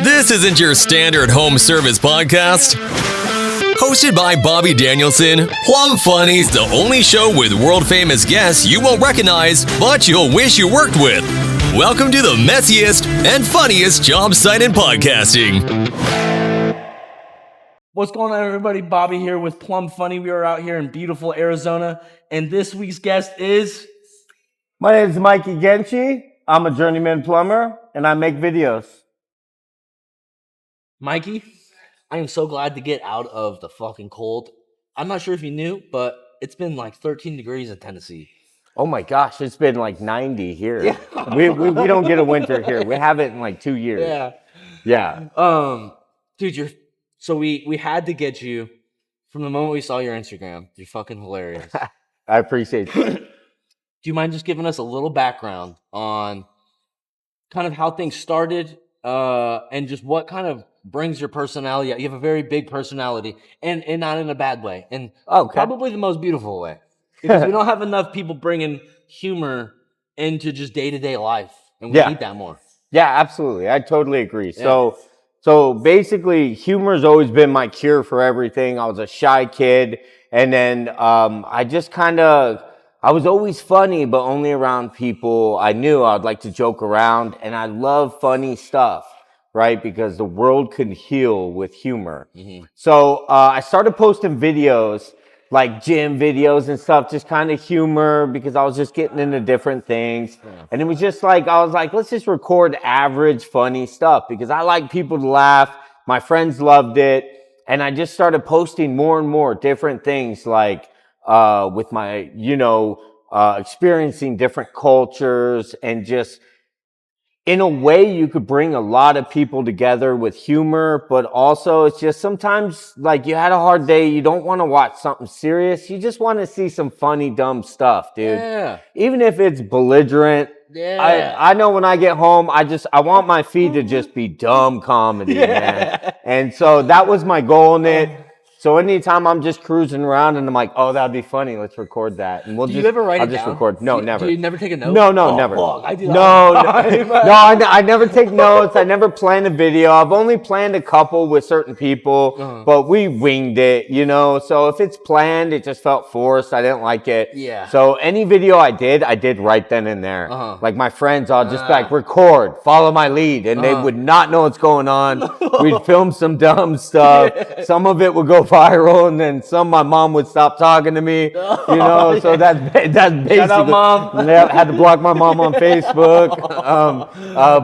This isn't your standard home service podcast. Hosted by Bobby Danielson, PlumbFunny's the only show with world-famous guests you won't recognize, but you'll wish you worked with. Welcome to the messiest and funniest job site in podcasting. What's going on, everybody? Bobby here with PlumbFunny. We are out here in beautiful Arizona, and this week's guest is... My name is Mikey Genchi. I'm a journeyman plumber, and I make videos. Mikey, I am so glad to get out of the fucking cold. I'm not sure if you knew, but it's been like 13 degrees in Tennessee. Oh my gosh, it's been like 90 here. Yeah. We don't get a winter here. We haven't in like 2 years. Yeah. Dude, we had to get you from the moment we saw your Instagram. You're fucking hilarious. I appreciate it. Do you mind just giving us a little background on kind of how things started and just what kind of brings your personality out? You have a very big personality and not in a bad way. And probably the most beautiful way. Because we don't have enough people bringing humor into just day-to-day life. And we need that more. Yeah, absolutely. I totally agree. Yeah. So basically, humor's always been my cure for everything. I was a shy kid. And then I was always funny, but only around people I knew. I'd like to joke around, and I love funny stuff, right? Because the world can heal with humor. Mm-hmm. So I started posting videos, like gym videos and stuff, just kind of humor, because I was just getting into different things. Yeah. And it was just like, I was like, let's just record average funny stuff, because I like people to laugh. My friends loved it. And I just started posting more and more different things, like with my, experiencing different cultures, and just in a way you could bring a lot of people together with humor, but also it's just sometimes like you had a hard day, you don't want to watch something serious, you just want to see some funny, dumb stuff, dude. Yeah. Even if it's belligerent. Yeah. I know when I get home, I want my feed to just be dumb comedy, man. And so that was my goal in it. So anytime I'm just cruising around and I'm like, oh, that'd be funny, let's record that. And do you ever write it down? Record. No, never. Do you never take a note? No, never. Fuck, I do that. No, I never take notes. I never plan a video. I've only planned a couple with certain people, but we winged it, So if it's planned, it just felt forced. I didn't like it. Yeah. So any video I did right then and there. Like my friends, I'll just record, follow my lead, and they would not know what's going on. We'd film some dumb stuff. Some of it would go viral, and then my mom would stop talking to me, so that's basically. Shout out, Mom. Yeah, had to block my mom on Facebook,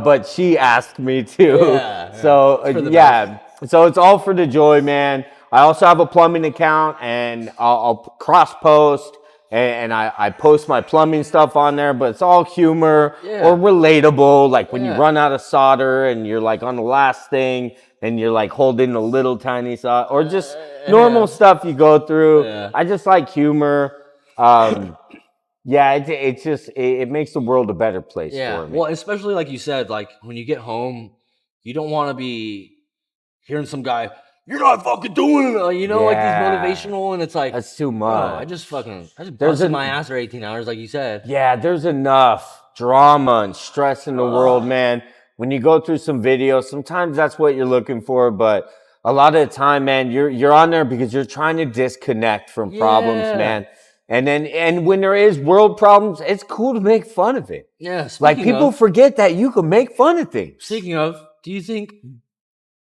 but she asked me to. So it's all for the joy, man. I also have a plumbing account, and I'll cross post, and I post my plumbing stuff on there, but it's all humor or relatable, like when you run out of solder and you're like on the last thing and you're like holding a little tiny solder, or just normal stuff you go through. I just like humor. It makes the world a better place for me. Well, especially like you said, like when you get home, you don't want to be hearing some guy, you're not fucking doing it, like these motivational, and it's like, that's too much. I just busted my ass for 18 hours, like you said. Yeah, there's enough drama and stress in the world, man. When you go through some videos, sometimes that's what you're looking for, but a lot of the time, man, you're on there because you're trying to disconnect from problems, man. And when there is world problems, it's cool to make fun of it. Yeah. Like people forget that you can make fun of things. Speaking of, do you think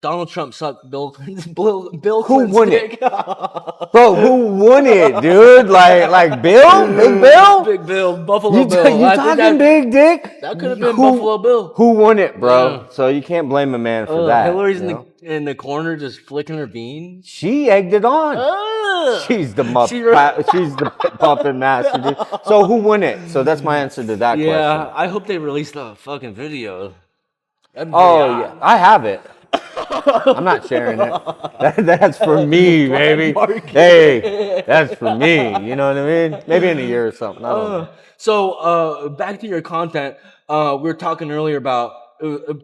Donald Trump sucked Bill Clinton's Who won dick? Bro, who won it, dude? Like Bill? Big Bill? Big Bill. Buffalo Bill. You talking big dick? That could have been Buffalo Bill. Who won it, bro? Yeah. So you can't blame a man for that. Hillary's in the corner just flicking her bean. She egged it on. She's the she's the puppet master, dude. So who won it? So that's my answer to that question. Yeah, I hope they release the fucking video. Yeah, I have it. I'm not sharing it. That's for me, baby. Hey, that's for me. You know what I mean? Maybe in a year or something. I don't know. So back to your content. We were talking earlier about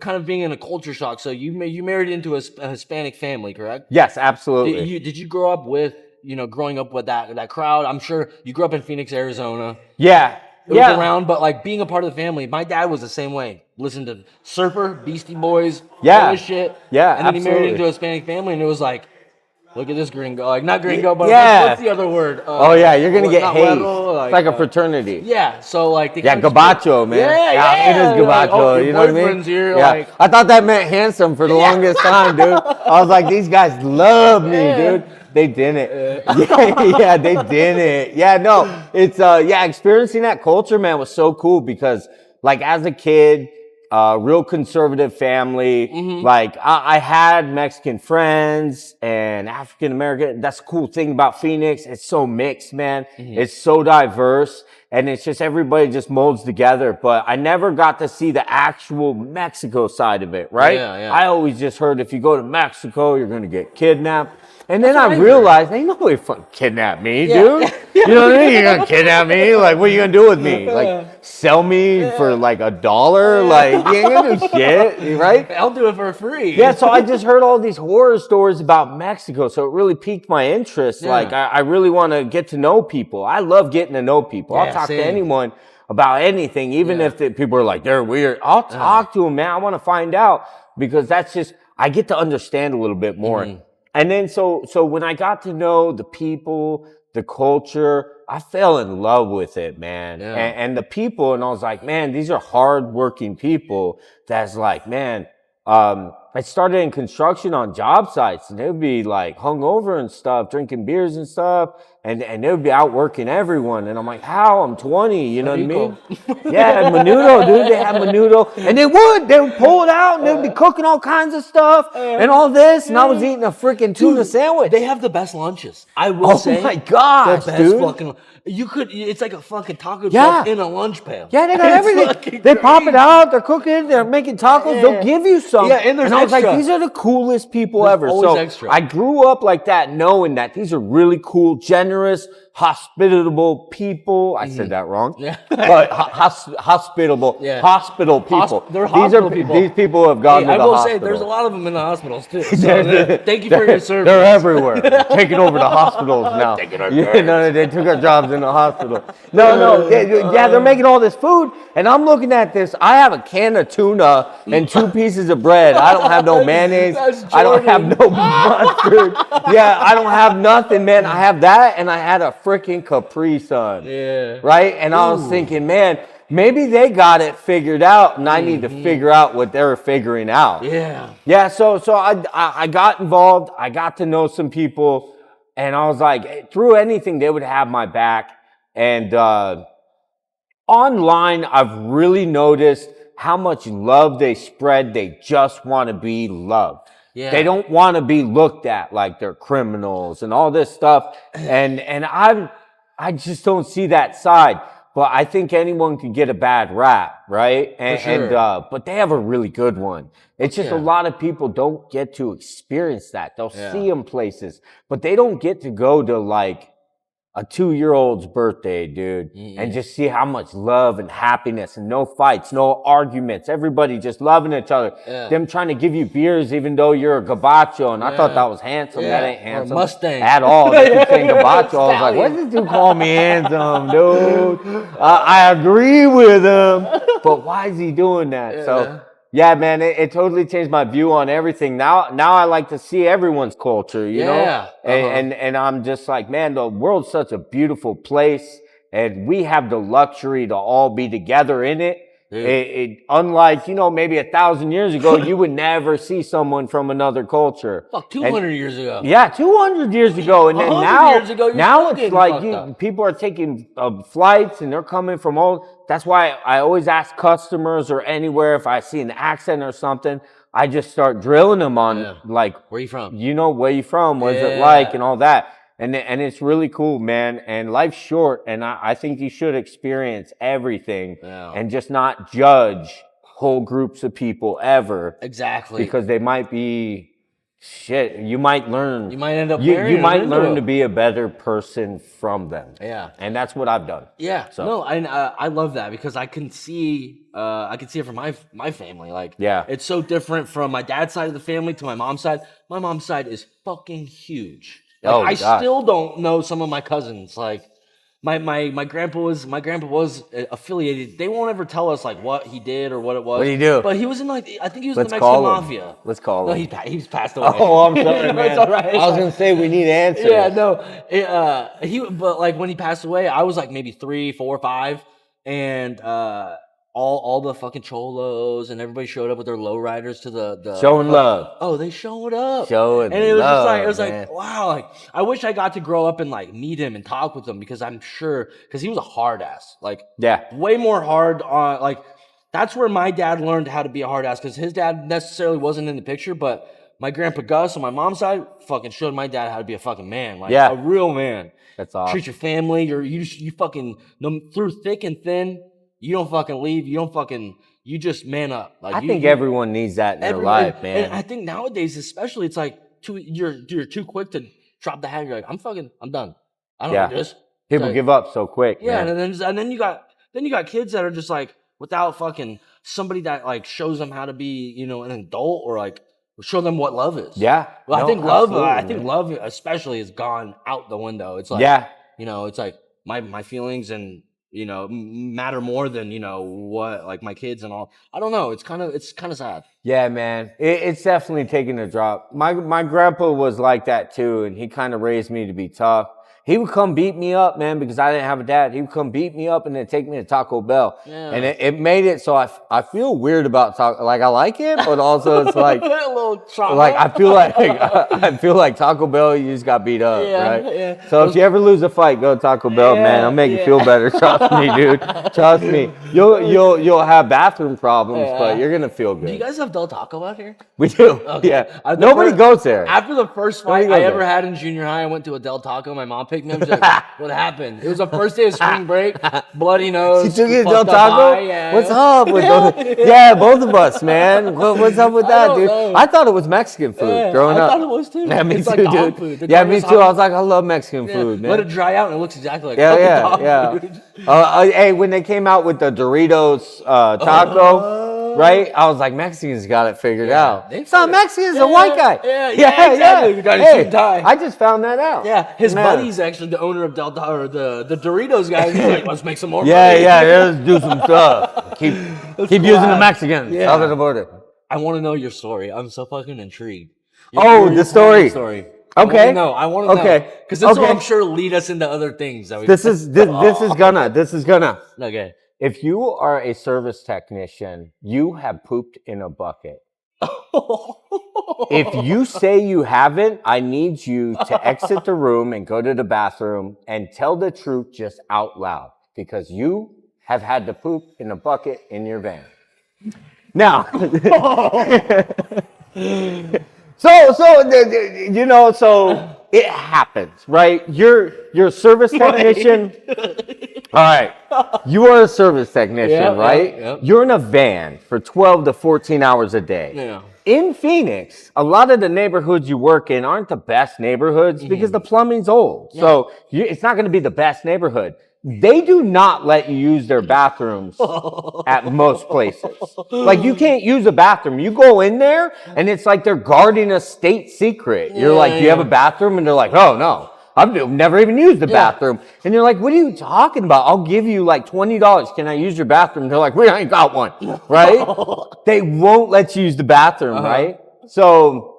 kind of being in a culture shock. So you married into a Hispanic family, correct? Yes, absolutely. Did you grow up with growing up with that crowd? I'm sure you grew up in Phoenix, Arizona. Yeah. it was around, but like being a part of the family, my dad was the same way. Listened to Surfer, Beastie Boys, all this shit. Yeah, and then he married into a Hispanic family, and it was like, look at this gringo, like not gringo, but what's the other word? You're gonna get hazed. Like, it's like a fraternity. Yeah, so like gabacho, man. Yeah, it is gabacho. Like, you know what I mean? Here, yeah, like, I thought that meant handsome for the longest time, dude. I was like, these guys love me, dude. They didn't. They didn't. Yeah, no, it's experiencing that culture, man, was so cool because, like, as a kid. Real conservative family. Like I had Mexican friends and African American. That's the cool thing about Phoenix. It's so mixed, man. It's so diverse, and it's just everybody just molds together. But I never got to see the actual Mexico side of it, right? I always just heard if you go to Mexico, you're gonna get kidnapped. And then I realized, ain't nobody fucking kidnap me, dude. You know what I mean? You're gonna kidnap me? Like, what are you gonna do with me? Like, sell me for like $1? Like, you ain't gonna do shit, right? I'll do it for free. Yeah, so I just heard all these horror stories about Mexico, so it really piqued my interest. Like, I really want to get to know people. I love getting to know people. I'll talk to anyone about anything, even if people are like, they're weird. I'll talk to them, man. I want to find out because that's just, I get to understand a little bit more. And then so when I got to know the people, the culture, I fell in love with it, man. And the people, and I was like, man, these are hardworking people. That's like, man, I started in construction on job sites, and they would be like hungover and stuff, drinking beers and stuff, and they would be out working everyone. And I'm like, how? I'm 20, you know what I mean? Yeah, menudo, dude. They had menudo, and they would pull it out, and they would be cooking all kinds of stuff and all this, and I was eating a freaking tuna sandwich. They have the best lunches. I will say. Oh my gosh, the best dude. Fucking. It's like a fucking taco truck in a lunch pail. Yeah, they got everything. They pop it out. They're cooking. They're making tacos. They'll give you some. Yeah, and there's I was extra. like, these are the coolest people ever. Always so extra. I grew up like that, knowing that these are really cool, generous, hospitable people. I said that wrong. Yeah. But hospitable, hospital people. They're hospital people. These people have gone to the hospital. I will say, there's a lot of them in the hospitals too. So thank you for your service. They're everywhere. Taking over the hospitals now. They took our jobs in the hospital. They're making all this food, and I'm looking at this. I have a can of tuna and 2 pieces of bread. I don't have no mayonnaise. I don't have no mustard. I don't have nothing, man. I have that, and I had a freaking Capri Sun. Yeah. Right? And I was thinking, man, maybe they got it figured out, and I need to figure out what they're figuring out. Yeah, so I got involved. I got to know some people, and I was like, through anything, they would have my back. And online, I've really noticed how much love they spread. They just want to be loved. Yeah. They don't want to be looked at like they're criminals and all this stuff. And I just don't see that side. But I think anyone can get a bad rap, right? And but they have a really good one. It's just a lot of people don't get to experience that. They'll see them places, but they don't get to go to like a 2-year-old's birthday, dude, and just see how much love and happiness and no fights, no arguments, everybody just loving each other. Them trying to give you beers even though you're a gabacho, and I thought that was handsome. That ain't handsome. Or Mustang. At all. They keep saying gabacho. I was like, what does this dude call me handsome, dude? I agree with him, but why is he doing that? So, yeah, man, it totally changed my view on everything. Now I like to see everyone's culture, you know? And I'm just like, man, the world's such a beautiful place, and we have the luxury to all be together in it. Unlike, maybe 1,000 years ago, you would never see someone from another culture. 200 years ago. Yeah, 200 years ago. And then now it's like people are taking flights, and they're coming from all. That's why I always ask customers or anywhere if I see an accent or something, I just start drilling them on like, where you from? Where you from? What's it like? And all that. And it's really cool, man. And life's short, and I think you should experience everything and just not judge whole groups of people ever. Exactly. Because they might be shit. You might learn. You might end up you might learn to be a better person from them. Yeah. And that's what I've done. Yeah. So. No, I love that because I can see it from my family. Like, it's so different from my dad's side of the family to my mom's side. My mom's side is fucking huge. Like, I still don't know some of my cousins. Like, my grandpa was affiliated. They won't ever tell us like what he did or what it was. What did he do? But he was in like I think he was Let's in the Mexican call him. mafia. Let's call No, him. he's passed away. Oh, I'm sorry, man. It's all right. I was gonna say we need answers. Yeah, no. But like when he passed away, I was like maybe 3, 4, 5, and all the fucking cholos and everybody showed up with their lowriders to the Showing love. Oh, they showed up. Showing and it was love, just like it was man. like wow. Like I wish I got to grow up and like meet him and talk with him because I'm sure because he was a hard ass. Like Yeah. way more hard on like that's where my dad learned how to be a hard ass because his dad necessarily wasn't in the picture, but my grandpa Gus on my mom's side fucking showed my dad how to be a fucking man, like a real man. That's awesome. Treat your family. You fucking through thick and thin. You don't fucking leave. You just man up. Like I think everyone needs that in their life, man. And I think nowadays, especially, it's like you're too quick to drop the hat. You're like, I'm done. I don't do this. People give up so quick. Yeah, man. and then you got kids that are just like without fucking somebody that like shows them how to be, an adult or like show them what love is. Yeah. Well, No, I think love especially has gone out the window. It's like it's like my feelings and matter more than what like my kids and all. I don't know. It's kind of sad. Yeah, man. It's definitely taking a drop. My grandpa was like that too, and he kind of raised me to be tough. He would come beat me up, man, because I didn't have a dad. He would come beat me up and then take me to Taco Bell. Yeah. And it made it so I feel weird about Taco. Like I like it, but also it's like a little trauma. Like I feel like Taco Bell, you just got beat up, right? Yeah. So if you ever lose a fight, go to Taco Bell, man. I'll make you feel better. Trust me, dude. Trust me. You'll have bathroom problems, but you're gonna feel good. Do you guys have Del Taco out here? We do. Okay. Yeah. Nobody goes there. After the first fight I ever had in junior high, I went to a Del Taco. My mom picked me up. She's like, what happened? It was the first day of spring break. Bloody nose. She took you to Del Taco? Yeah. What's up with those? Yeah, both of us, man. What's up with that, dude? know. I thought it was Mexican food growing up. I thought it was too. Yeah, me it's too, like dog dude. Food. Yeah, me too. I was like, I love Mexican food, man. Let it dry out and it looks exactly like dog food. Hey, when they came out with the Doritos taco, right? I was like, Mexicans got it figured out. It's not Mexicans, a white guy. Yeah, exactly. You got a suit and tie. I just found that out. Yeah, his buddy's actually the owner of Del Taco, or the Doritos guy. He's like, let's make some more. Let's do some stuff. Keep using the Mexicans south of the border. I want to know your story. I'm so fucking intrigued. The story. Okay. I want to know. Because this will, I'm sure, lead us into other things. This is gonna. Okay. If you are a service technician, you have pooped in a bucket. If you say you haven't, I need you to exit the room and go to the bathroom and tell the truth just out loud because you have had to poop in a bucket in your van. Now, so it happens, right? You're a service technician. All right. You are a service technician, right? Yeah. You're in a van for 12 to 14 hours a day. Yeah. In Phoenix, a lot of the neighborhoods you work in aren't the best neighborhoods because the plumbing's old. Yeah. So it's not going to be the best neighborhood. They do not let you use their bathrooms at most places. Like, you can't use a bathroom. You go in there, and it's like they're guarding a state secret. You're like, do you have a bathroom? And they're like, oh, no. I've never even used the bathroom. And you're like, what are you talking about? I'll give you like $20. Can I use your bathroom? They're like, we ain't got one, right? They won't let you use the bathroom, right? So...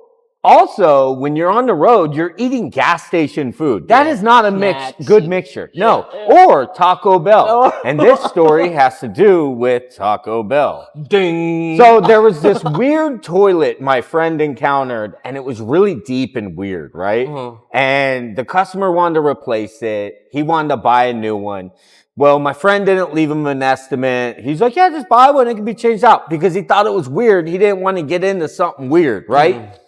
Also, when you're on the road, you're eating gas station food. That is not a good mixture. No. Or Taco Bell. And this story has to do with Taco Bell. Ding. So there was this weird toilet my friend encountered, and it was really deep and weird, right? And the customer wanted to replace it. He wanted to buy a new one. Well, my friend didn't leave him an estimate. He's like, yeah, just buy one. It can be changed out. Because he thought it was weird. He didn't want to get into something weird, right?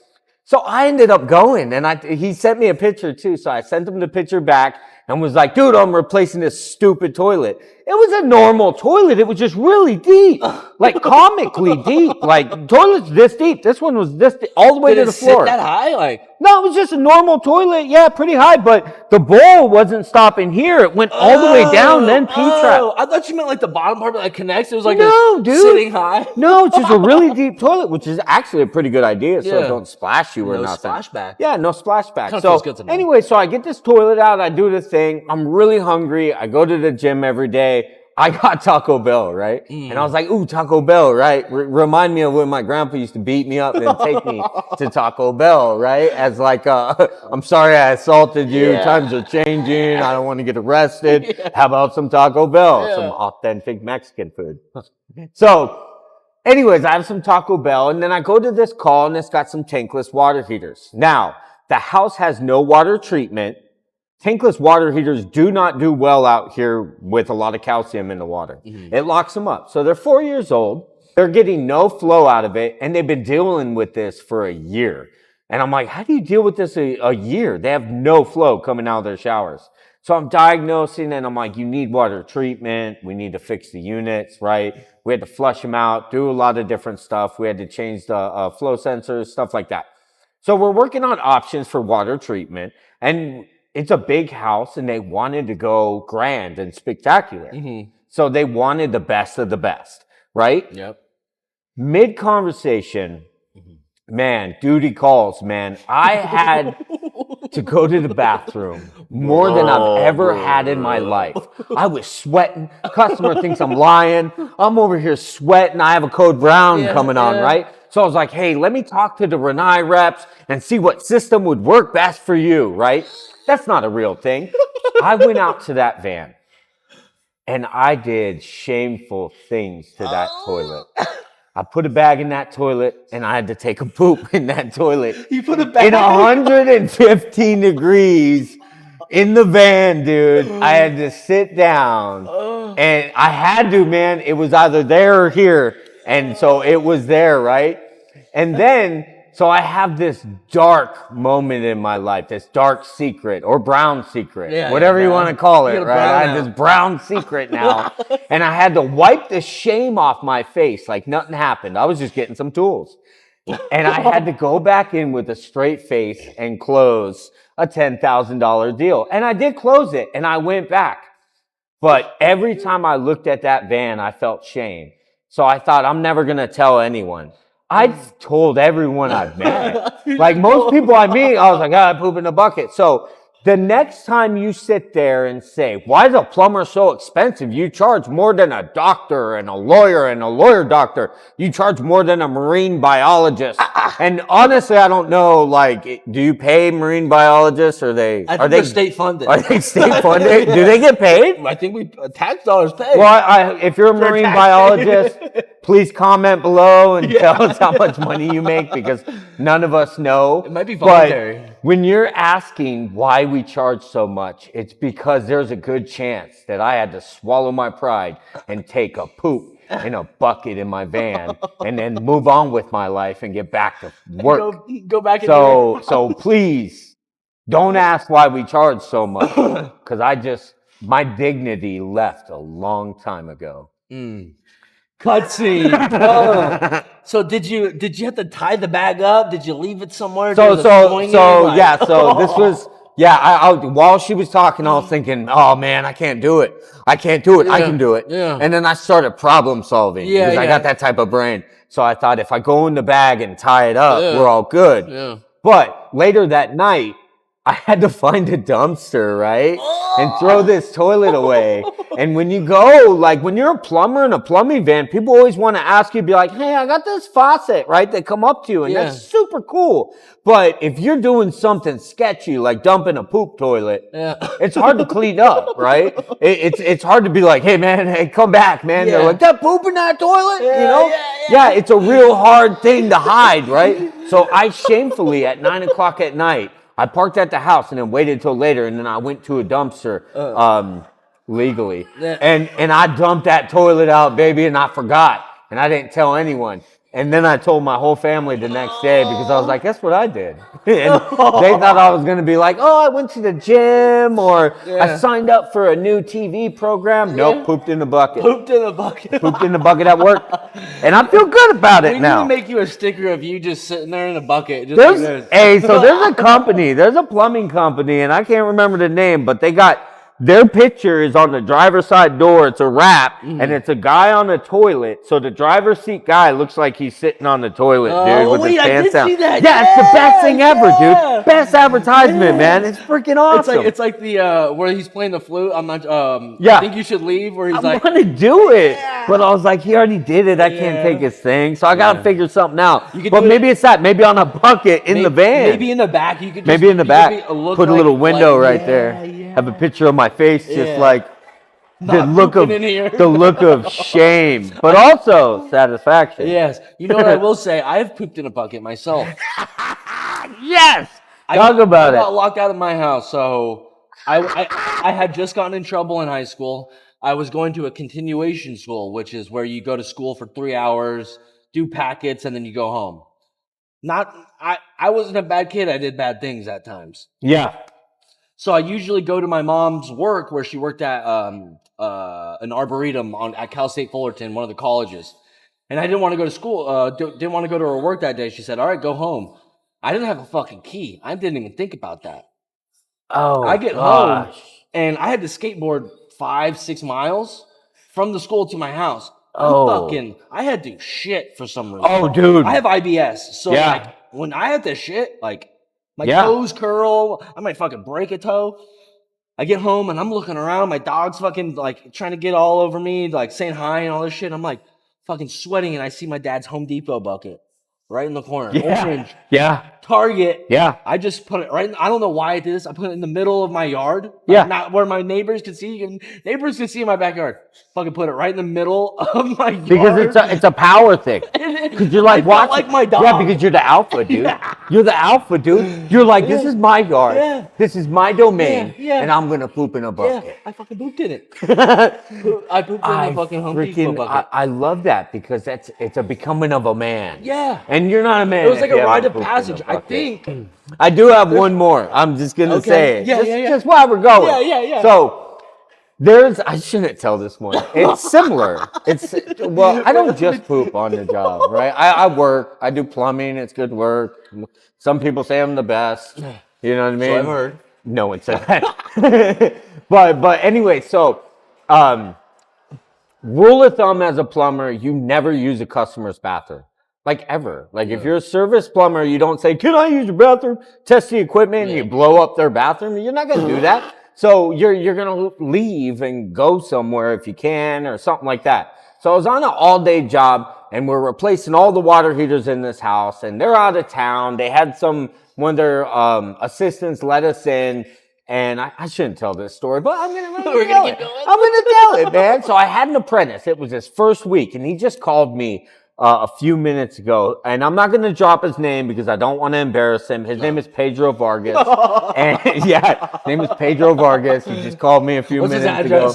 So I ended up going, and he sent me a picture too. So I sent him the picture back and was like, dude, I'm replacing this stupid toilet. It was a normal toilet. It was just really deep, like comically deep. Like toilets this deep. This one was this deep, all the way to the floor. Did it sit that high? Like no, it was just a normal toilet. Yeah, pretty high, but the bowl wasn't stopping here. It went all the way down, then P-trap. I thought you meant like the bottom part that connects. It was like no, dude. Sitting high. No, it's just a really deep toilet, which is actually a pretty good idea. So it don't splash you or nothing. No splashback. Yeah, no splashback. Kinda So feels good to know. anyway, so I get this toilet out. I do the thing. I'm really hungry. I go to the gym every day. I got Taco Bell, right? And I was like, ooh, Taco Bell, right? Remind me of when my grandpa used to beat me up and take me to Taco Bell, right? As like, I'm sorry I assaulted you. Yeah. Times are changing. I don't want to get arrested. How about some Taco Bell? Some authentic Mexican food. So anyways, I have some Taco Bell, and then I go to this call, and it's got some tankless water heaters. Now, the house has no water treatment. Tankless water heaters do not do well out here with a lot of calcium in the water. It locks them up. So they're 4 years old. They're getting no flow out of it, and they've been dealing with this for a year. And I'm like, how do you deal with this a year? They have no flow coming out of their showers. So I'm diagnosing, and I'm like, you need water treatment. We need to fix the units, right? We had to flush them out, do a lot of different stuff. We had to change the flow sensors, stuff like that. So we're working on options for water treatment, and it's a big house, and they wanted to go grand and spectacular. So they wanted the best of the best, right? Yep. Mid-conversation, man, duty calls, man. I had to go to the bathroom more than I've ever had in my life. I was sweating. Customer thinks I'm lying. I'm over here sweating. I have a code brown coming on, right? So I was like, hey, let me talk to the Renai reps and see what system would work best for you, right? That's not a real thing. I went out to that van and I did shameful things to that toilet. I put a bag in that toilet and I had to take a poop in that toilet. You put a bag in 115 degrees in the van, dude. I had to sit down and I had to, man. It was either there or here. And so it was there, right? And then, so I have this dark moment in my life, this dark secret or brown secret, whatever you want to call it, right? I had this brown secret now. And I had to wipe the shame off my face like nothing happened. I was just getting some tools. And I had to go back in with a straight face and close a $10,000 deal. And I did close it and I went back. But every time I looked at that van, I felt shame. So I thought, I'm never going to tell anyone. I told everyone I've met. Like most people I meet, I was like, I poop in a bucket. So the next time you sit there and say, why is a plumber so expensive? You charge more than a doctor and a lawyer doctor. You charge more than a marine biologist. And honestly, I don't know, like, do you pay marine biologists? Are they state funded? Are they state funded? Do they get paid? I think we tax dollars pay. Well, if you're a marine biologist, please comment below and tell us how much money you make because none of us know. It might be voluntary. But when you're asking why we charge so much, it's because there's a good chance that I had to swallow my pride and take a poop in a bucket in my van and then move on with my life and get back to work. Go back. So please don't ask why we charge so much because my dignity left a long time ago. Cutscene. So did you have to tie the bag up? Did you leave it somewhere? So this was while she was talking, I was thinking, oh man, I can't do it. I can do it. Yeah. And then I started problem solving because I got that type of brain. So I thought if I go in the bag and tie it up, we're all good. Yeah. But later that night, I had to find a dumpster, right? And throw this toilet away. And when you go, like when you're a plumber in a plumbing van, people always want to ask you, be like, hey, I got this faucet, right? They come up to you and that's super cool. But if you're doing something sketchy, like dumping a poop toilet, it's hard to clean up, right? It's hard to be like, hey man, hey, come back, man. They're like, that poop in that toilet? Yeah, it's a real hard thing to hide, right? So I shamefully at 9 o'clock at night, I parked at the house and then waited until later, and then I went to a dumpster legally, and I dumped that toilet out, baby, and I forgot, and I didn't tell anyone. And then I told my whole family the next day because I was like, "Guess what I did?" And they thought I was going to be like, "Oh, I went to the gym or I signed up for a new TV program." Nope, pooped in the bucket. Pooped in the bucket. Pooped in the bucket at work, and I feel good about it now. We need to make you a sticker of you just sitting there in a bucket. Just There's a company, there's a plumbing company, and I can't remember the name, but they got. Their picture is on the driver's side door. It's a wrap, and it's a guy on the toilet. So the driver's seat guy looks like he's sitting on the toilet, dude, with his pants down. See that. Yeah, it's the best thing ever, dude. Best advertisement, man. It's freaking awesome. It's like the where he's playing the flute. I'm not. I think you should leave. Where he's like, I want to do it, but I was like, he already did it. I can't take his thing, so I gotta figure something out. But maybe it's that. Maybe on a bucket in the van. Maybe in the back. You could. Maybe in the back. Put a little window right there. Have a picture of my face, just like the look of shame, but also satisfaction. Yes. You know what I will say? I have pooped in a bucket myself. Yes. Talk about it. I got locked out of my house, so I had just gotten in trouble in high school. I was going to a continuation school, which is where you go to school for 3 hours, do packets, and then you go home. I wasn't a bad kid. I did bad things at times. Yeah. So I usually go to my mom's work where she worked at an arboretum at Cal State Fullerton, one of the colleges. And I didn't want to go to school, didn't want to go to her work that day. She said, "All right, go home." I didn't have a fucking key. I didn't even think about that. Oh, I get home and I had to skateboard 5-6 miles from the school to my house. I had to shit for some reason. Oh, dude. I have IBS. So like when I had to shit, like my toes curl. I might fucking break a toe. I get home and I'm looking around. My dog's fucking like trying to get all over me, like saying hi and all this shit. I'm like fucking sweating and I see my dad's Home Depot bucket right in the corner. Orange. Yeah. Target. Yeah. I just put it right. I don't know why I did this. I put it in the middle of my yard. Yeah. Not where my neighbors could see. Neighbors could see in my backyard. Fucking put it right in the middle of my yard. Because it's a power thing. Because you're like, I felt like my dog. Yeah, because you're the alpha, dude. Yeah. You're the alpha, dude. You're like, this is my yard. Yeah. This is my domain. Yeah. And I'm going to poop in a bucket. Yeah, I fucking pooped in it. I pooped in the fucking Home Depot bucket. I love that because it's a becoming of a man. Yeah. And you're not a man. It was like a rite of passage. I think. I do have one more. I'm just going to say it. Just while we're going. Yeah. So, I shouldn't tell this one. It's similar. I don't just poop on the job, right? I work. I do plumbing. It's good work. Some people say I'm the best. You know what I mean? So I've heard. No one said that. but anyway, so rule of thumb as a plumber, you never use a customer's bathroom. Like ever. Like if you're a service plumber, you don't say, "Can I use your bathroom?" Test the equipment and you blow up their bathroom. You're not going to do that. So you're going to leave and go somewhere if you can or something like that. So I was on an all-day job and we're replacing all the water heaters in this house and they're out of town. They had one of their assistants let us in. And I shouldn't tell this story, but I'm going to tell it, man. So I had an apprentice. It was his first week and he just called me a few minutes ago, and I'm not going to drop his name because I don't want to embarrass him. His name is Pedro Vargas. And his name is Pedro Vargas. He just called me a few minutes ago.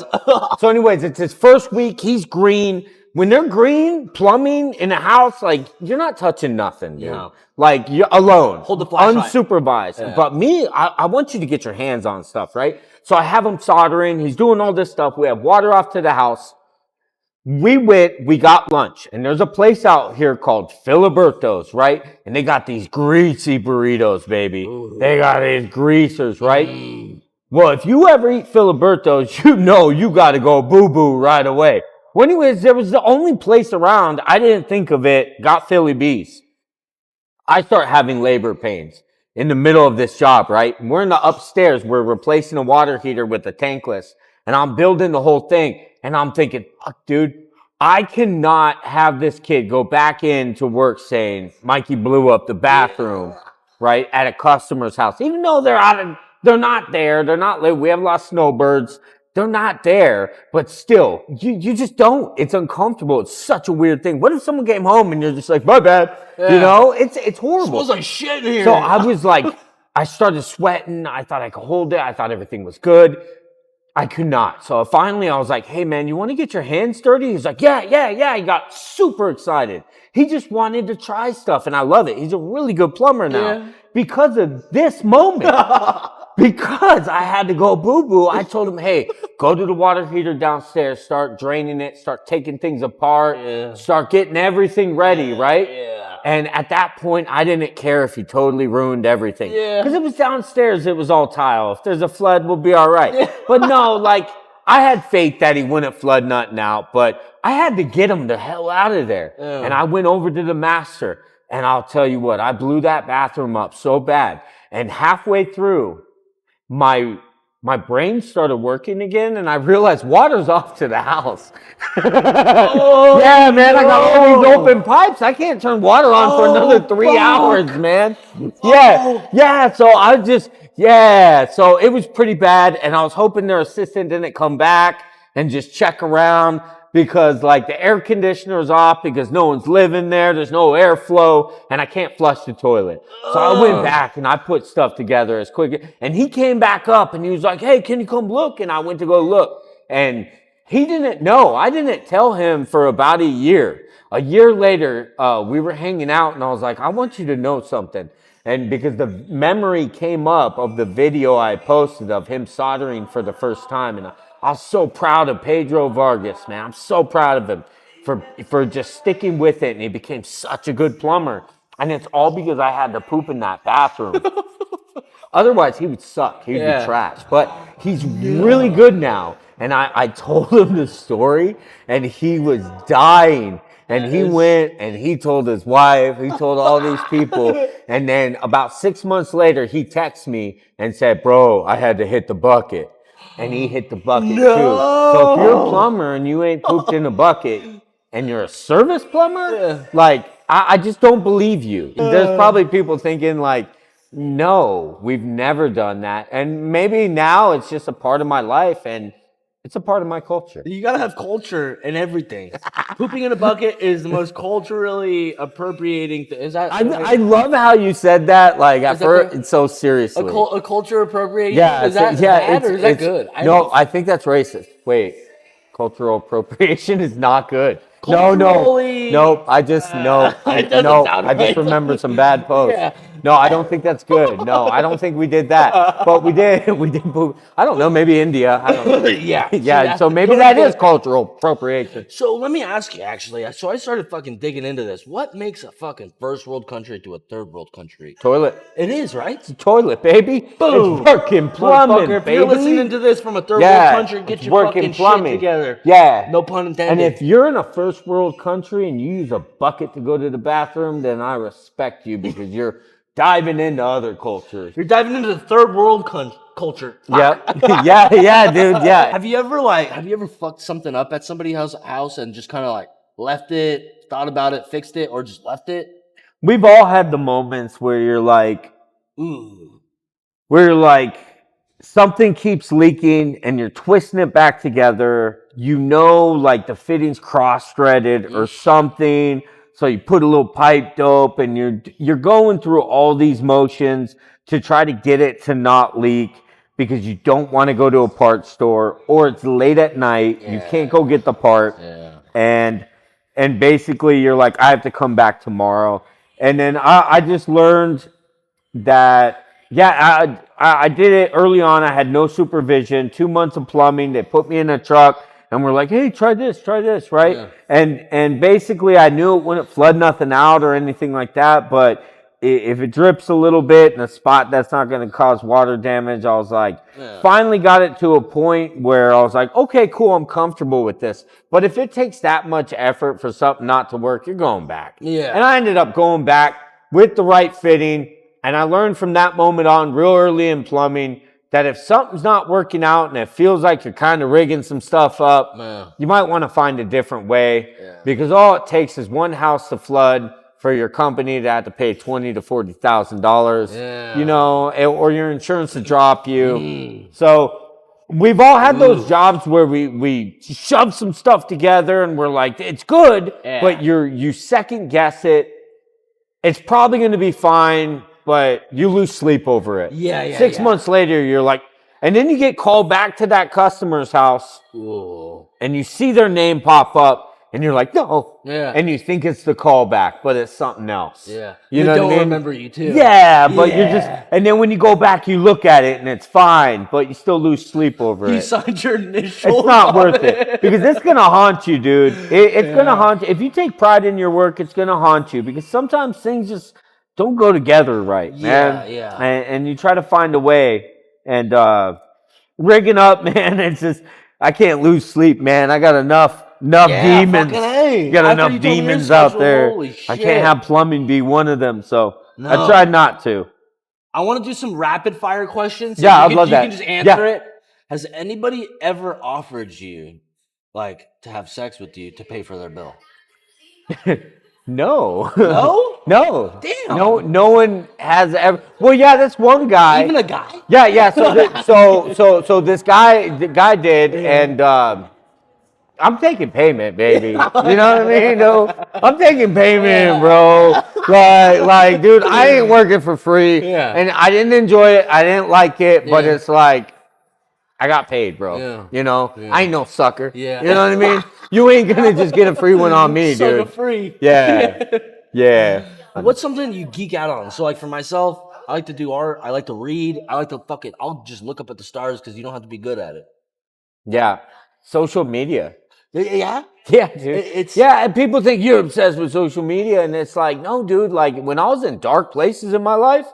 So anyways, it's his first week. He's green. When they're green, plumbing in a house, like you're not touching nothing, dude. No. Like you're alone. Hold the flashlight. Unsupervised. Yeah. But me, I want you to get your hands on stuff, right? So I have him soldering. He's doing all this stuff. We have water off to the house. We got lunch, and there's a place out here called Filiberto's, right? And they got these greasy burritos, baby. Ooh. They got these greasers, right? Well, if you ever eat Filiberto's, you know you got to go boo-boo right away. Well, anyways, there was the only place around. I didn't think of it. Got Philly Bees. I start having labor pains in the middle of this job, right? And we're in the upstairs. We're replacing a water heater with a tankless, and I'm building the whole thing. And I'm thinking, fuck, dude, I cannot have this kid go back into work saying Mikey blew up the bathroom, right, at a customer's house. Even though they're not there. They're not, we have a lot of snowbirds. They're not there. But still, you just don't. It's uncomfortable. It's such a weird thing. What if someone came home and you're just like, my bad? Yeah. You know, it's horrible. It smells like shit in here. So I was like, I started sweating. I thought I could hold it. I thought everything was good. I could not. So finally I was like, hey man, you want to get your hands dirty? He's like, yeah. He got super excited. He just wanted to try stuff, and I love it. He's a really good plumber now because of this moment. Because I had to go boo-boo, I told him, hey, go to the water heater downstairs, start draining it, start taking things apart, start getting everything ready, right? Yeah. And at that point, I didn't care if he totally ruined everything. Yeah. Because it was downstairs, it was all tile. If there's a flood, we'll be all right. Yeah. But no, like, I had faith that he wouldn't flood nothing out, but I had to get him the hell out of there. Yeah. And I went over to the master, and I'll tell you what, I blew that bathroom up so bad. And halfway through, my brain started working again, and I realized water's off to the house. Yeah, man, I got all these open pipes. I can't turn water on for another 3 hours, man. Yeah, so I just, so it was pretty bad, and I was hoping their assistant didn't come back and just check around, because like the air conditioner's off because no one's living there. There's no airflow, and I can't flush the toilet. So I went back and I put stuff together as quick. And he came back up and he was like, hey, can you come look? And I went to go look, and he didn't know. I didn't tell him for about a year. A year later, we were hanging out, and I was like, I want you to know something. And because the memory came up of the video I posted of him soldering for the first time, and I was so proud of Pedro Vargas, man. I'm so proud of him for just sticking with it, and he became such a good plumber. And it's all because I had to poop in that bathroom. Otherwise, he would suck. He would be trash. But he's really good now. And I told him the story, and he was dying. And he went and he told his wife, he told all these people. And then about 6 months later, he texted me and said, bro, I had to hit the bucket. And he hit the bucket too. So if you're a plumber and you ain't pooped in a bucket and you're a service plumber, like, I just don't believe you. There's probably people thinking like, no, we've never done that. And maybe now it's just a part of my life, and it's a part of my culture. You gotta have culture in everything. Pooping in a bucket is the most culturally appropriating thing. Is that? I love how you said that. Like at first, it's so seriously. A culture appropriation. Yeah, is that bad or is that good? I think that's racist. Wait, cultural appropriation is not good. No. I just remember some bad posts. Yeah. No, I don't think that's good. No, I don't think we did that. But we did poop. I don't know, maybe India. I don't know. Yeah. So maybe that is cultural appropriation. So let me ask you, actually. So I started fucking digging into this. What makes a fucking first world country to a third world country? Toilet. It is, right? It's a toilet, baby. Boom. It's working plumbing, if baby. You're listening to this from a third world country, get your fucking shit together. Yeah. No pun intended. And if you're in a first world country and you use a bucket to go to the bathroom, then I respect you, because you're diving into other cultures. You're diving into the third world culture. Yeah, dude. Yeah. Have you ever fucked something up at somebody's house and just kind of like left it, thought about it, fixed it, or just left it? We've all had the moments where you're like, something keeps leaking and you're twisting it back together. You know, like the fitting's cross-threaded or something. So you put a little pipe dope, and you're going through all these motions to try to get it to not leak, because you don't want to go to a parts store, or it's late at night. You can't go get the part. And basically you're like, I have to come back tomorrow. And then I just learned that, I did it early on. I had no supervision, 2 months of plumbing. They put me in a truck. And we're like, hey, try this, right? Yeah. And basically I knew it wouldn't flood nothing out or anything like that. But if it drips a little bit in a spot that's not going to cause water damage, I was like, finally got it to a point where I was like, okay, cool, I'm comfortable with this. But if it takes that much effort for something not to work, you're going back. Yeah. And I ended up going back with the right fitting. And I learned from that moment on, real early in plumbing, that if something's not working out and it feels like you're kind of rigging some stuff up, you might want to find a different way, because all it takes is one house to flood for your company to have to pay $20,000 to $40,000, you know, or your insurance to drop you. So we've all had those jobs where we shove some stuff together and we're like, it's good, but you second guess it. It's probably going to be fine, but you lose sleep over it. 6 months later, you're like, And then you get called back to that customer's house. Ooh. And you see their name pop up. And you're like, no. Yeah. And you think it's the callback, but it's something else. Yeah. You know don't what I mean? remember you too. Yeah, but you're just, and then when you go back, you look at it and it's fine, but you still lose sleep over it. You signed your initials. It's not worth it because it's going to haunt you, dude. It's going to haunt you. If you take pride in your work, it's going to haunt you because sometimes things just don't go together right, man. Yeah. And you try to find a way and rigging up, man, it's just, I can't lose sleep, man. I got enough demons. Got enough demons out there. I can't have plumbing be one of them, so I tried not to. I want to do some rapid fire questions. Yeah, I'd love that. You can just answer it. Has anybody ever offered you, like, to have sex with you to pay for their bill? No. No? No. Damn. No one has ever. Well, yeah, that's one guy. Even a guy? Yeah. So this guy, the guy did, and I'm taking payment, baby. You know what I mean? No, I'm taking payment, bro. Like, dude, I ain't working for free. Yeah. And I didn't enjoy it. I didn't like it, but it's like, I got paid, bro. Yeah. You know? Yeah. I ain't no sucker. Yeah. You know what I mean? You ain't gonna just get a free one on me, dude. Sucker free. Yeah. Yeah. What's something you geek out on? So, like, for myself, I like to do art. I like to read. I like to I'll just look up at the stars because you don't have to be good at it. Yeah. Social media. Yeah? Yeah, dude. And people think you're obsessed with social media, and it's like, no, dude. Like, when I was in dark places in my life,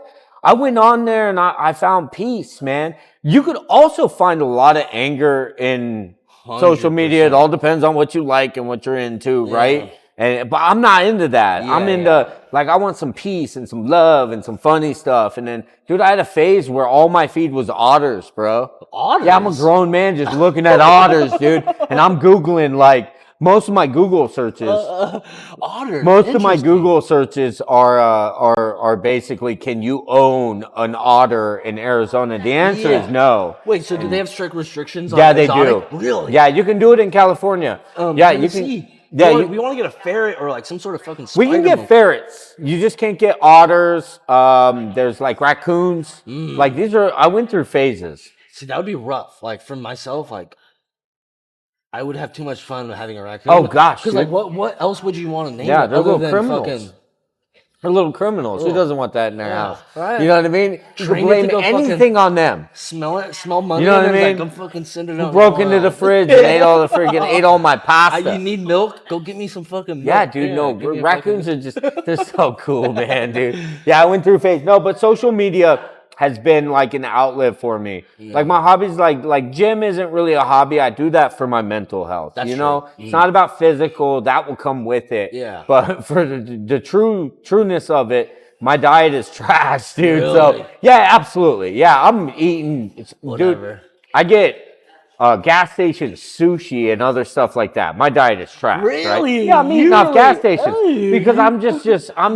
I went on there and I found peace, man. You could also find a lot of anger in 100%. Social media. It all depends on what you like and what you're into, right? But I'm not into that. I'm into, like, I want some peace and some love and some funny stuff. And then, dude, I had a phase where all my feed was otters, bro. Otters? Yeah, I'm a grown man just looking at otters, dude. And I'm Googling, like, most of my Google searches. Otters. Most of my Google searches are basically, can you own an otter in Arizona? The answer is no. Wait, so do they have strict restrictions on they exotic? do. Really? Yeah, you can do it in California. You can. Yeah, we want to get a ferret or like some sort of fucking spider. We can get ferrets. You just can't get otters. There's like raccoons. Like these are. I went through phases. See, that would be rough. Like for myself, like I would have too much fun having a raccoon. Oh gosh, because like what else would you want to name? Yeah, it they're other little than criminals. Fucking... They're little criminals. Who doesn't want that in their house? Right. You know what I mean? You can blame anything on them. Smell money. You know what I mean? Like, I'm fucking sending it out. Broke into the fridge and ate all my pasta. You need milk? Go get me some fucking milk. Yeah, dude. No, raccoons are they're so cool, man, dude. Yeah, I went through phase. No, but social media has been like an outlet for me. Yeah. Like my hobbies, like gym isn't really a hobby. I do that for my mental health. That's true. It's not about physical. That will come with it. Yeah. But for the trueness of it, my diet is trash, dude. Really? So yeah, absolutely. Yeah, I'm eating. Whatever. Dude, I get gas station sushi and other stuff like that. My diet is trash. Really? Right? Yeah, I'm eating off gas stations because I'm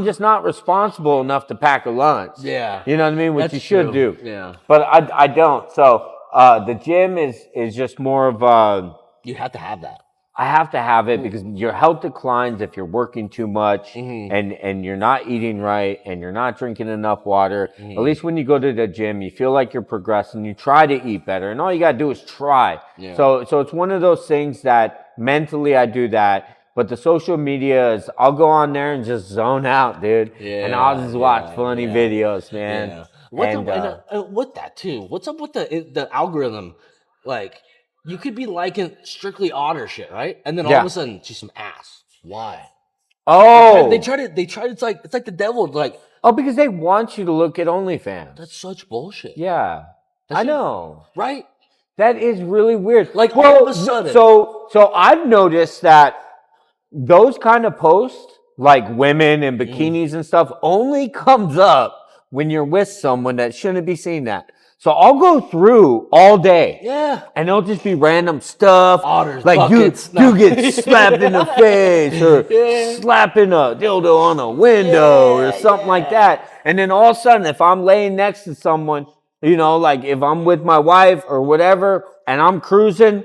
just not responsible enough to pack a lunch. Yeah. You know what I mean? Which That's you should true. do. Yeah. But I don't. So the gym is just more of you have to have that. I have to have it because your health declines if you're working too much and you're not eating right and you're not drinking enough water. At least when you go to the gym, you feel like you're progressing. You try to eat better, and all you gotta do is try. Yeah. So it's one of those things that mentally I do that. But the social media is I'll go on there and just zone out, dude. Yeah, and I'll just watch funny videos, man. Yeah. With that too? What's up with the algorithm? Like, you could be liking strictly otter shit, right? And then all of a sudden, she's some ass. Why? Oh, they tried. It's like the devil. Like, because they want you to look at OnlyFans. That's such bullshit. Yeah, I know. Right? That is really weird. Like, all of a sudden. So I've noticed that those kind of posts, like women in bikinis and stuff, only comes up when you're with someone that shouldn't be seeing that. So I'll go through all day. Yeah. And it'll just be random stuff. Otters, like buckets, you get slapped in the face or slapping a dildo on a window or something like that. And then all of a sudden, if I'm laying next to someone, you know, like if I'm with my wife or whatever and I'm cruising,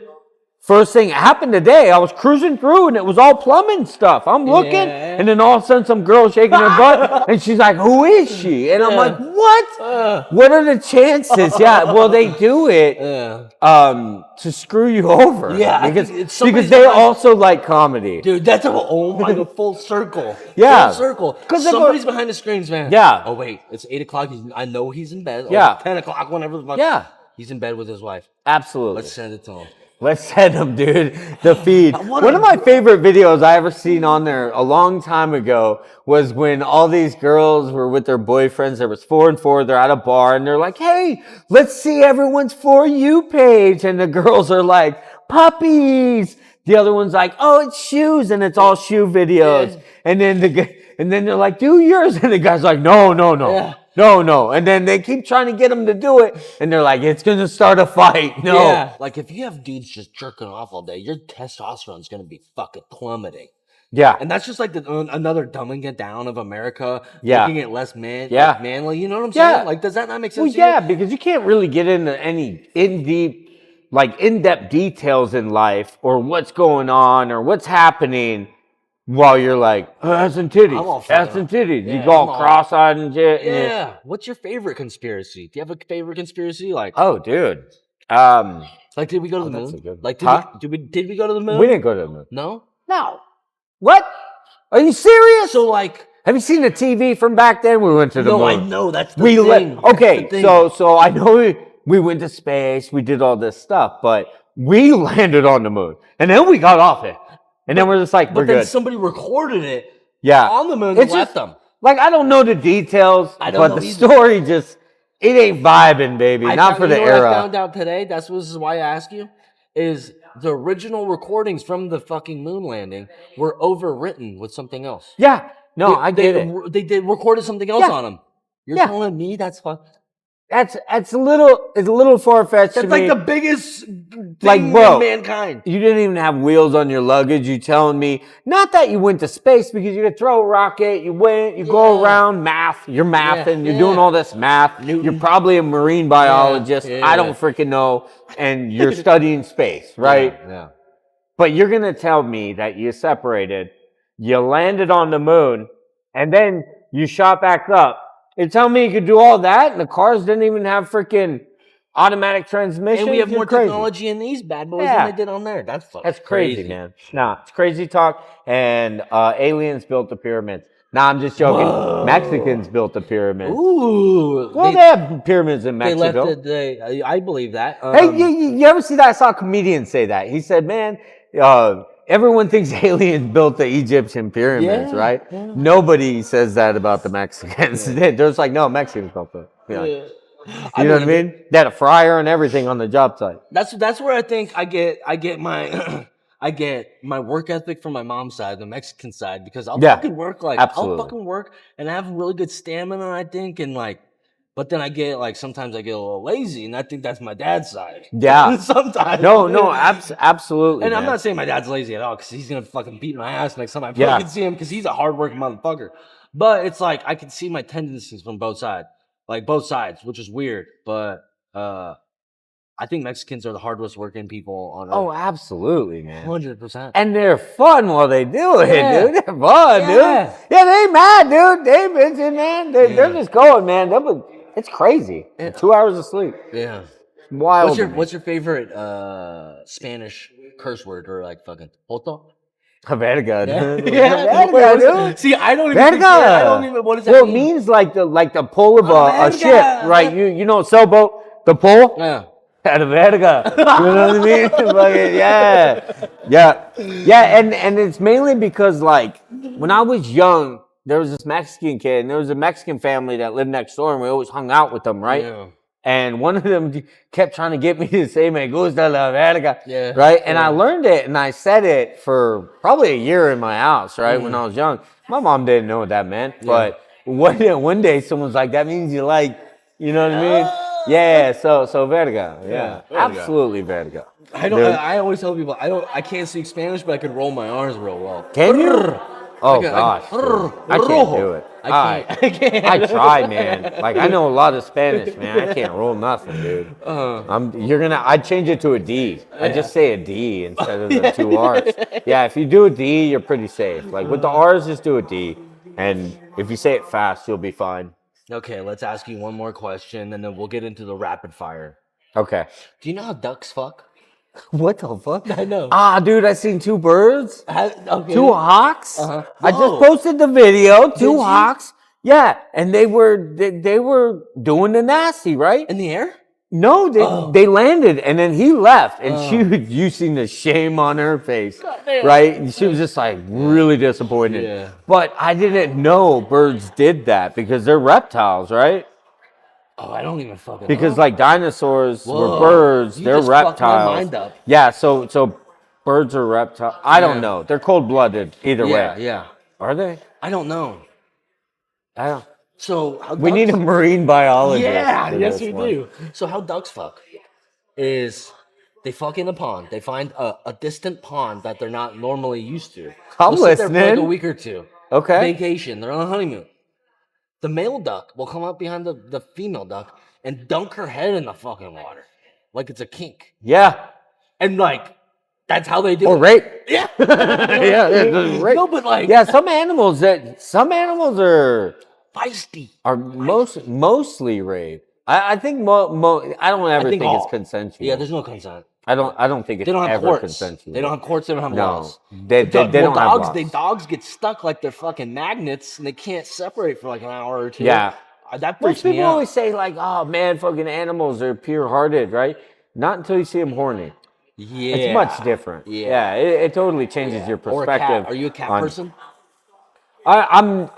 First thing happened today, I was cruising through and it was all plumbing stuff. I'm looking, and then all of a sudden some girl shaking her butt, and she's like, "Who is she?" And I'm like, "What? What are the chances?" Yeah, well, they do it to screw you over. Yeah, because they also like comedy. Dude, that's oh my god, full circle. Yeah. Full circle. Because somebody's behind the screens, man. Yeah. Oh wait, it's 8 o'clock. I know he's in bed. Yeah. 10 o'clock, whenever the fuck. Yeah. He's in bed with his wife. Absolutely. Let's send it to him. Let's send them, dude. The feed. One of my favorite videos I ever seen on there a long time ago was when all these girls were with their boyfriends. There was 4 and 4. They're at a bar and they're like, "Hey, let's see everyone's For You page." And the girls are like, "Puppies." The other one's like, "Oh, it's shoes," and it's all shoe videos. Yeah. And then they're like, "Do yours," and the guy's like, "No, no, no." Yeah. No. And then they keep trying to get him to do it. And they're like, "It's going to start a fight." No. Yeah. Like if you have dudes just jerking off all day, your testosterone's going to be fucking plummeting. Yeah. And that's just like another dumbing it down of America. Yeah. Making it less yeah. manly. You know what I'm saying? Like, does that not make sense to you? Because you can't really get into any in-depth details in life or what's going on or what's happening while you're like, ass and titties, ass and titties. Yeah, you go all cross-eyed and shit. Yeah. What's your favorite conspiracy? Do you have a favorite conspiracy? Like, oh, dude. Like, did we go to the moon? Like, did we go to the moon? We didn't go to the moon. No? No. What? Are you serious? So, like, have you seen the TV from back then? We went to the moon. No, I know. That's the thing. Okay, so I know we went to space. We did all this stuff, but we landed on the moon. And then we got off it. And then we're just like, we're good. But then somebody recorded it yeah. on the moon and left them. Like, I don't know the details, but the story just, it ain't vibing, baby. Not for the era. I found out today, this is why I ask you, is the original recordings from the fucking moon landing were overwritten with something else. Yeah. No, I get it. They recorded something else on them. You're telling me that's It's a little far-fetched to me. That's like the biggest thing in mankind. You didn't even have wheels on your luggage. You telling me, not that you went to space because you could throw a rocket, you go around you're mathing, you're doing all this math. Newton. You're probably a marine biologist. I don't freaking know. And you're studying space, right? Yeah. But you're going to tell me that you separated, you landed on the moon, and then you shot back up. You tell me you could do all that, and the cars didn't even have freaking automatic transmission. And we have more technology in these bad boys than they did on there. That's crazy, man. Nah, it's crazy talk. And aliens built the pyramids. Nah, I'm just joking. Whoa. Mexicans built the pyramids. Ooh. Well, they have pyramids in Mexico. I believe that. Hey, you ever see that? I saw a comedian say that. He said, man, everyone thinks aliens built the Egyptian pyramids, right? Yeah. Nobody says that about the Mexicans. They're just like, no, Mexicans built it. You know what I mean? They had a fryer and everything on the job site. That's where I think I get my I get my work ethic from my mom's side, the Mexican side, because I'll fucking work I'll fucking work and I have really good stamina, I think, and but then I get sometimes I get a little lazy, and I think that's my dad's side. Yeah. Sometimes. No, absolutely. And man. I'm not saying my dad's lazy at all, because he's going to fucking beat my ass next time I fucking see him, because he's a hardworking motherfucker. But it's like, I can see my tendencies from both sides. Both sides, which is weird. But I think Mexicans are the hardest working people on earth. Oh, absolutely, man. 100%. And they're fun while they do it, dude. They're fun, dude. Yeah, they ain't mad, dude. They bitching, man. They're just going, man. It's crazy. Yeah. 2 hours of sleep. Yeah. Wild. What's your favorite Spanish curse word or fucking joto? Verga, dude. Verga, dude. See, I don't even. What does that mean? Well, it means like the pull of a ship, right? You know, sailboat, the pull. Yeah. At a verga. You know what I mean? Yeah. And it's mainly because when I was young, there was this Mexican kid, and there was a Mexican family that lived next door, and we always hung out with them, right? Yeah. And one of them kept trying to get me to say, "Me gusta la verga," right? And I learned it, and I said it for probably a year in my house, right? When I was young. My mom didn't know what that meant, but one day someone's like, "That means you like," you know what I mean? Yeah, so verga. Yeah. Absolutely verga. I always tell people I can't speak Spanish, but I can roll my R's real well. Can you? Oh, Like gosh. Dude. I can't do it. I can't. I try, man. Like, I know a lot of Spanish, man. I can't roll nothing, dude. I'd change it to a D. I just say a D instead of the two R's. Yeah, if you do a D, you're pretty safe. Like, with the R's, just do a D. And if you say it fast, you'll be fine. Okay, let's ask you one more question, and then we'll get into the rapid fire. Okay. Do you know how ducks fuck? What the fuck? I know. Dude, I seen two birds. Okay. Two hawks. Uh-huh. I just Whoa. posted the video. Did Two you? hawks. Yeah, and they were doing the nasty, right? In the air? No, they landed, and then he left, and you seen the shame on her face, right? And she was just like really disappointed. Yeah. But I didn't know birds did that because they're reptiles, right? Oh, I don't even fucking Because know. like dinosaurs were Whoa. birds, You they're just fucked reptiles. my mind up. Yeah, so birds are reptiles. I don't Yeah. know. They're cold-blooded either way. Yeah. Are they? I don't know. I don't. So how We ducks, need a marine biologist. Yeah, for yes this we one. do. So how ducks fuck is they fuck in a pond. They find a distant pond that they're not normally used to. I'm They'll sit there for like a listening. week or two. Okay. Vacation. They're on a honeymoon. The male duck will come up behind the female duck and dunk her head in the fucking water. Like it's a kink. Yeah. And like that's how they do Or it. rape. Yeah. Yeah, rape. No, but like Yeah, some animals are feisty. mostly rape. I think I don't ever think all. it's consensual. Yeah, there's no consent. I don't think it's They don't have ever courts. consensual. They don't have courts. They don't have No, laws. they don't have dogs. laws. Dogs get stuck like they're fucking magnets, and they can't separate for like an hour or two. Yeah. That Most freaks me people out. always say like, "Oh man, fucking animals are pure-hearted," right? Not until you see them horny. Yeah, It's much different. Yeah. It totally changes your Or a perspective. cat. Are you a cat on- person? I'm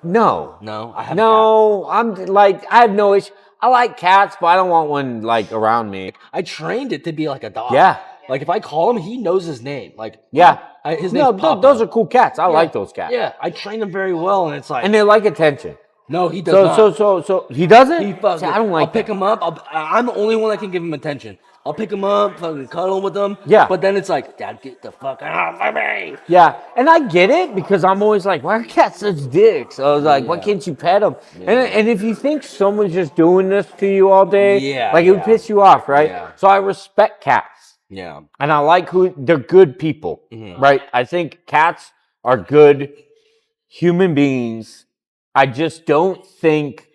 no. No, I have. No, I'm like I have no issue. I like cats, but I don't want one like around me. I trained it to be like a dog. Yeah. Like if I call him, he knows his name. Like Yeah. his No, name's Papa. those are cool cats. I like those cats. Yeah, I trained him very well, and it's like And they like attention. no, he does not. So he doesn't. He fucking, See, I don't like I'll pick that. him up. I'm the only one that can give him attention. I'll pick him up, fucking cuddle with him. Yeah. But then it's like, Dad, get the fuck out of me. Yeah, and I get it because I'm always like, why are cats such dicks? I was like, why Yeah. can't you pet them? And if you think someone's just doing this to you all day, Yeah, like it would yeah. piss you off, right? Yeah. So I respect cats, Yeah. and I like they're good people, Mm-hmm. right? I think cats are good human beings. I just don't think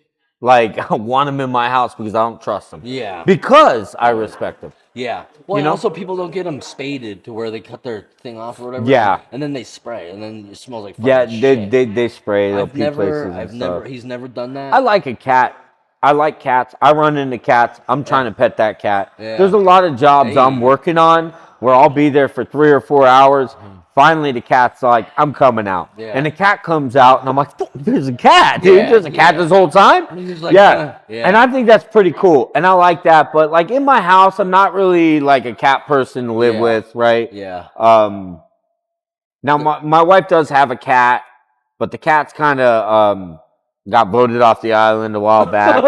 like I want them in my house because I don't trust them. Yeah. Because I respect them. Yeah. Well, You and know? also people don't get them spaded to where they cut their thing off or whatever. Yeah. And then they spray, and then it smells like Yeah, fucking shit. they spray. They'll pee places and stuff. He's never done that. I like a cat. I like cats. I run into cats. I'm trying to pet that cat. Yeah. There's a lot of jobs Hey. I'm working on where I'll be there for 3 or 4 hours. Finally, the cat's like, I'm coming out. Yeah. And the cat comes out, and I'm like, there's a cat, dude. Yeah, There's a cat this whole time? He's just like, yeah. yeah. And I think that's pretty cool. And I like that. But like in my house, I'm not really like a cat person to live Yeah. with, right? Yeah. Now, my wife does have a cat, but the cat's kind of got voted off the island a while back.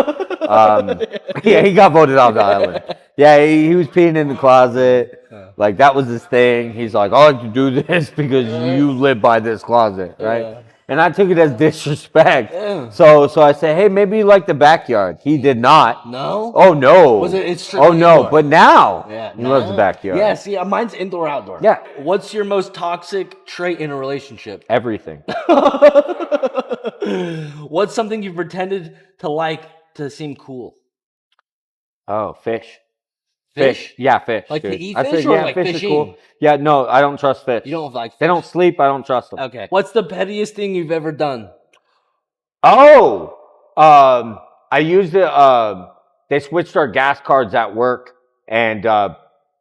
Yeah, he got voted off the island. Yeah, he was peeing in the closet. Like, that was his thing. He's like, I like to do this because you live by this closet, right? Yeah. And I took it as disrespect. Yeah. So I said, hey, maybe you like the backyard. He did not. No? Oh, no. Was it- it's strictly Oh, no. indoor? But now Yeah. he loves the backyard. Yeah, see, mine's indoor outdoor. Yeah. What's your most toxic trait in a relationship? Everything. What's something you pretended to like to seem cool? Oh, fish. Fish? Yeah, fish. Like to dude. eat I fish said, or yeah, like fish is fishing? cool. Yeah, no, I don't trust fish. You don't like They don't sleep. I don't trust them. Okay. What's the pettiest thing you've ever done? Oh, I used it. They switched our gas cards at work, and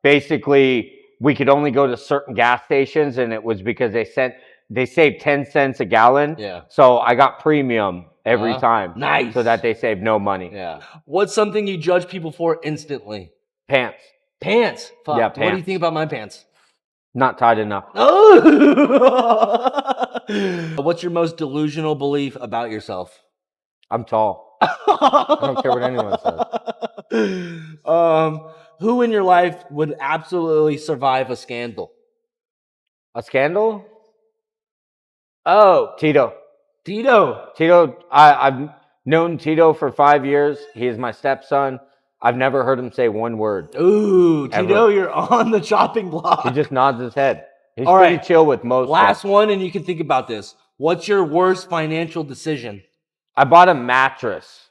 basically we could only go to certain gas stations, and it was because they saved 10 cents a gallon. Yeah. So I got premium every time. Nice. So that they saved no money. Yeah. What's something you judge people for instantly? Pants Pants. Fuck. Yeah, What do you pants. think about my pants? not tied enough. Oh! What's your most delusional belief about yourself? I'm tall. I don't care what anyone says. Who in your life would absolutely survive a scandal? A scandal? Oh, Tito. Tito. I've known Tito for 5 years. He is my stepson. I've never heard him say one word. Ooh, Ever. Tito, you're on the chopping block. He just nods his head. He's All pretty right. chill with most Last stuff. one, and you can think about this. What's your worst financial decision? I bought a mattress.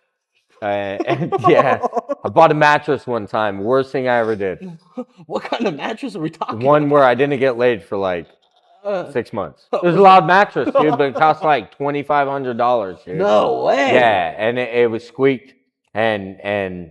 And yeah, I bought a mattress one time. Worst thing I ever did. What kind of mattress are we talking One where I didn't get laid for like about? 6 months. It was a loud mattress, dude, but it cost like $2,500, dude. No way. Yeah, and it was squeaked, and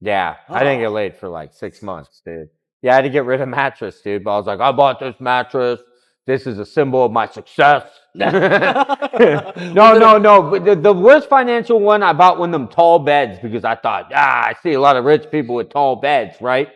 yeah, I didn't get laid for like 6 months, dude. Yeah, I had to get rid of mattress, dude. But I was like, I bought this mattress. This is a symbol of my success. No. But the worst financial one, I bought one of them tall beds because I thought, I see a lot of rich people with tall beds, right?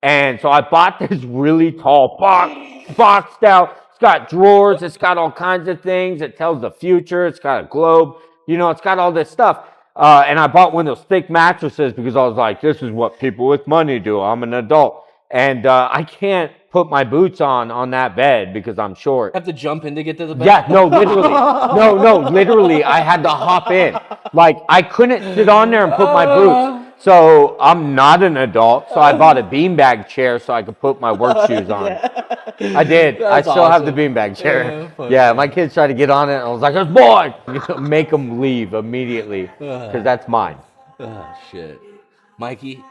And so I bought this really tall boxed out. It's got drawers. It's got all kinds of things. It tells the future. It's got a globe. You know, it's got all this stuff. And I bought one of those thick mattresses because I was like, this is what people with money do. I'm an adult. And I can't put my boots on that bed because I'm short. You have to jump in to get to the bed? Yeah, no, literally, I had to hop in. Like, I couldn't sit on there and put my boots. So I'm not an adult, so I bought a beanbag chair so I could put my work shoes on. Yeah. I did. That's I still have awesome. the beanbag chair. Yeah, My kids tried to get on it, and I was like, "It's boy!" Make them leave immediately because that's mine. Oh, shit. Mikey,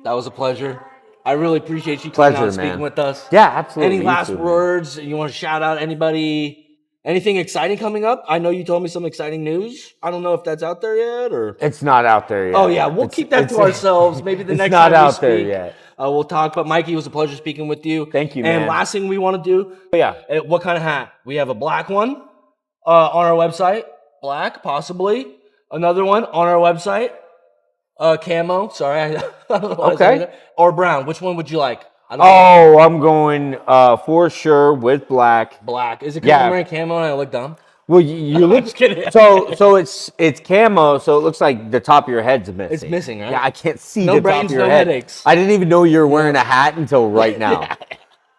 that was a pleasure. I really appreciate you coming out and speaking with us. Yeah, absolutely. Any last words? You want to shout out anybody? Anything exciting coming up? I know you told me some exciting news. I don't know if that's out there yet or... It's not out there yet. Oh, yeah. We'll keep that to ourselves. Maybe the next time we out speak, there yet. We'll talk. But Mikey, it was a pleasure speaking with you. Thank you, man. And last thing we want to do... Yeah. What kind of hat? We have a black one on our website. Black, possibly. Another one on our website. Camo. Sorry. I don't know why I said that. Or brown. Which one would you like? I'm going for sure with black. Black. Is it because I'm wearing camo and I look dumb? Well, you look. Just kidding. So it's camo, so it looks like the top of your head's missing. It's missing, right? Yeah, I can't see No the top brains, of your no head. headaches. I didn't even know you were wearing a hat until right now.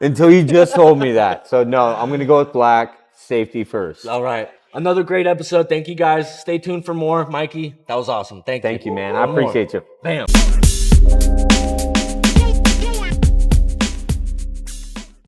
Until you just told me that. So no, I'm gonna go with black. Safety first. All right. Another great episode. Thank you guys. Stay tuned for more. Mikey, that was awesome. Thank you. Thank you, man. I appreciate you. Bam.